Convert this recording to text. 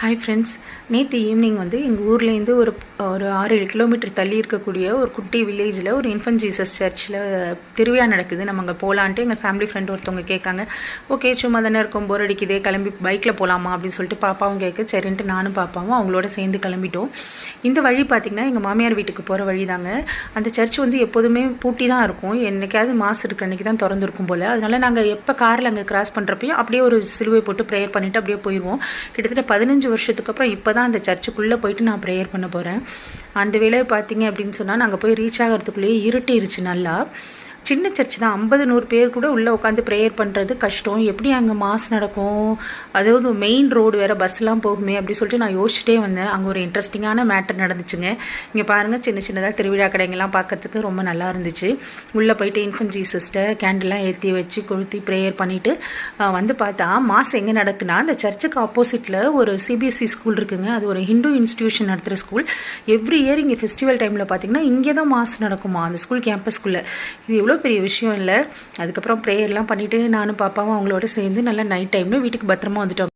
Hi friends, நேற்று evening எங்கள் ஊர்லேருந்து ஒரு 6-7 கிலோமீட்டர் தள்ளி இருக்கக்கூடிய ஒரு குட்டி வில்லேஜில் ஒரு இன்ஃபன்ட் ஜீசஸ் சர்ச்சில் திருவிழா நடக்குது. நம்ம அங்கே போகலான்ட்டு எங்கள் ஃபேமிலி ஃப்ரெண்ட் ஒருத்தவங்க கேட்காங்க. ஓகே, சும்மா தானே இருக்கும், போர் அடிக்குதே, கிளம்பி பைக்கில் போகலாமா அப்படின்னு சொல்லிட்டு பாப்பாவும் கேட்க, சரின்ட்டு நானும் பாப்பாவும் அவங்களோட சேர்ந்து கிளம்பிட்டோம். இந்த வழி பார்த்திங்கன்னா எங்கள் மாமியார் வீட்டுக்கு போகிற வழி தாங்க. அந்த சர்ச் எப்போதுமே பூட்டி தான் இருக்கும். என்றைக்காவது மாதம் இருக்கிற அன்றைக்கி தான் திறந்துருக்கும் போல். அதனால் நாங்கள் எப்போ காரில் அங்கே கிராஸ் பண்ணுறப்பையும் அப்படியே ஒரு சிலுவை போட்டு ப்ரேயர் பண்ணிவிட்டு அப்படியே போயிடுவோம். கிட்டத்தட்ட 15 வருஷத்துக்கு அப்புறம் இப்போ தான் அந்த சர்ச்சுக்குள்ளே போயிட்டு நான் ப்ரேயர் பண்ண போகிறேன். அந்த வேலையை பார்த்தீங்க அப்படின்னு சொன்னால் நாங்கள் போய் ரீச் ஆகிறதுக்குள்ளேயே இருட்டிருச்சு. நல்லா சின்ன சர்ச் தான், 50-100 பேர் கூட உள்ளே உட்காந்து ப்ரேயர் பண்ணுறது கஷ்டம். எப்படி அங்கே மாஸ் நடக்கும், அதாவது மெயின் ரோடு வேறு, பஸ்லாம் போகுமே அப்படி சொல்லிட்டு நான் யோசிச்சுட்டே வந்தேன். அங்கே ஒரு இன்ட்ரெஸ்டிங்கான மேட்டர் நடந்துச்சுங்க. இங்கே பாருங்கள், சின்ன சின்னதாக திருவிழா கடைங்கள்லாம் பார்க்கறதுக்கு ரொம்ப நல்லா இருந்துச்சு. உள்ளே போயிட்டு இன்ஃபன்ட் ஜீசஸ்ட்டை கேண்டெல்லாம் ஏற்றி வச்சு கொளுத்தி ப்ரேயர் பண்ணிவிட்டு பார்த்தா மாஸ் எங்கே நடக்குன்னா, அந்த சர்ச்சுக்கு ஆப்போசிட்டில் ஒரு சிபிஎஸ்சி ஸ்கூல் இருக்குங்க. அது ஒரு ஹிந்து இன்ஸ்டியூஷன் நடத்துகிற ஸ்கூல். எவ்ரி இயர் இங்கே ஃபெஸ்டிவல் டைமில் பார்த்திங்கன்னா இங்கே தான் மாஸ் நடக்குமா அந்த ஸ்கூல் கேம்பஸ்குள்ளே. இது எவ்வளோ பெரிய விஷயம் இல்லை. அதுக்கப்புறம் ப்ரேயர்லாம் பண்ணிவிட்டு நானும் பாப்பாவும் அவங்களோட சேர்ந்து நல்லா நைட் டைமில் வீட்டுக்கு பத்திரமா வந்துட்டோம்.